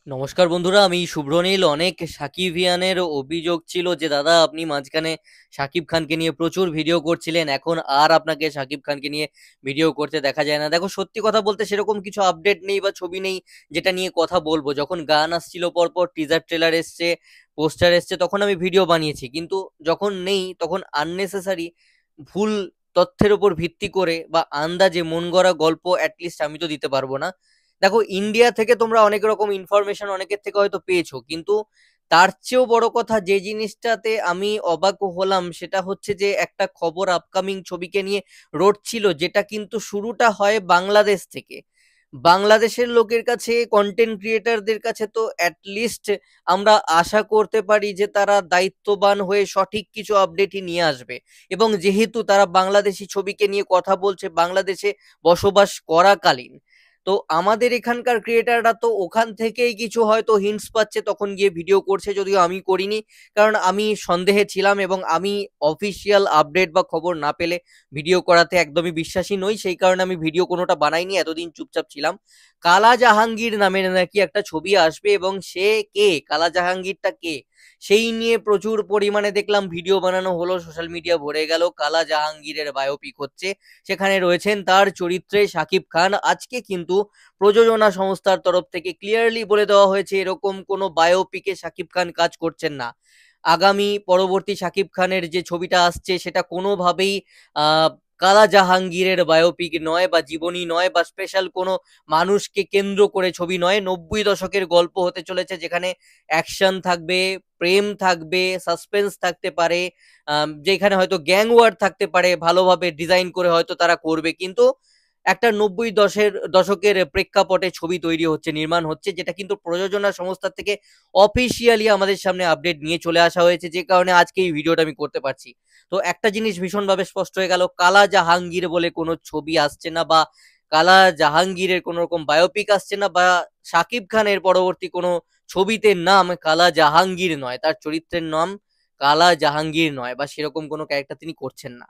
নমস্কার বন্ধুরা, আমি শুভ্রনীল। অনেক সাকিবিয়ানের অভিযোগ ছিল যে দাদা আপনি মাঝখানে শাকিব খানকে নিয়ে প্রচুর ভিডিও করছিলেন, এখন আর আপনাকে শাকিব খানকে নিয়ে ভিডিও করতে দেখা যায় না। দেখো, সত্যি কথা বলতে সেরকম কিছু আপডেট নেই বা ছবি নেই যেটা নিয়ে কথা বলবো। যখন গান আসছিল, পরপর টিজার ট্রেলার এসছে, পোস্টার এসছে, তখন আমি ভিডিও বানিয়েছি। কিন্তু যখন নেই তখন আননেসেসারি ভুল তথ্যের উপর ভিত্তি করে বা আন্দাজে মন গড়া গল্প অ্যাটলিস্ট আমি তো দিতে পারবো না। দেখো, ইন্ডিয়া থেকে তোমরা অনেক রকম ইনফরমেশন অনেকের থেকে হয়তো পেয়েছো, কিন্তু তার চেয়েও বড় কথা যে জিনিসটাতে আমি অবাক হলাম সেটা হচ্ছে যে একটা খবর আপকামিং ছবিকে নিয়ে রটছিল, যেটা কিন্তু শুরুটা হয় বাংলাদেশ থেকে। বাংলাদেশের লোকের কাছে, কন্টেন্ট ক্রিয়েটারদের কাছে তো অ্যাটলিস্ট আমরা আশা করতে পারি যে তারা দায়িত্ববান হয়ে সঠিক কিছু আপডেটই নিয়ে আসবে। এবং যেহেতু তারা বাংলাদেশি ছবিকে নিয়ে কথা বলছে বাংলাদেশে বসবাস করাকালীন, তো আমাদের এখানকার ক্রিয়েটাররা তো ওখান থেকেই কিছু হয়তো হিন্টস পাচ্ছে, তখন গিয়ে ভিডিও করছে। যদিও আমি করিনি, কারণ আমি সন্দেহে ছিলাম এবং আমি অফিসিয়াল আপডেট বা খবর না পেলে ভিডিও করাতে একদমই বিশ্বাসী নই। সেই কারণে আমি ভিডিও কোনোটা বানাইনি, এতদিন চুপচাপ ছিলাম। কালা জাহাঙ্গীর নামের নাকি একটা ছবি আসবে, এবং সে কে, কালা জাহাঙ্গীরটা কে, সেই নিয়ে প্রচুর পরিমাণে দেখলাম ভিডিও বানানো হলো, সোশ্যাল মিডিয়া ভরে গেল। কালা জাহাঙ্গীরের বায়োপিক হচ্ছে, সেখানে রয়েছেন তার চরিত্রে শাকিব খান। আজকে কিন্তু প্রযোজনা সংস্থার তরফ থেকে ক্লিয়ারলি বলে দেওয়া হয়েছে এরকম কোনো বায়োপিকে শাকিব খান কাজ করছেন না। আগামী পরবর্তী শাকিব খানের যে ছবিটা আসছে সেটা কোনোভাবেই আহ কালা জাহাঙ্গীরের বায়োপিক নয়, বা জীবনী নয়, বা স্পেশাল কোনো মানুষকে কেন্দ্র করে ছবি নয়। 90 দশকের গল্প হতে চলেছে, যেখানে অ্যাকশন থাকবে, প্রেম থাকবে, সাসপেন্স থাকতে পারে, যেখানে হয়তো গ্যাং ওয়ার থাকতে পারে, ভালোভাবে ডিজাইন করে হয়তো তারা করবে। কিন্তু একটা 90 দশকের প্রেক্ষাপটে ছবি তৈরি হচ্ছে, নির্মাণ হচ্ছে, যেটা কিন্তু প্রযোজনা সংস্থা থেকে অফিসিয়ালি আমাদের সামনে আপডেট নিয়ে চলে আসা হয়েছে, যে কারণে আজকে এই ভিডিওটা আমি করতে পারছি। তো একটা জিনিস ভীষণভাবে স্পষ্ট হয়ে গেল, কালা জাহাঙ্গীর বলে কোনো ছবি আসছে না, বা কালা জাহাঙ্গীরের কোনো রকম বায়োপিক আসছে না, বা শাকিব খানের পরবর্তী কোনো ছবিতে নাম কালা জাহাঙ্গীর নয়, তার চরিত্রের নাম কালা জাহাঙ্গীর নয়, বা সেরকম কোনো ক্যারেক্টার তিনি করছেন না।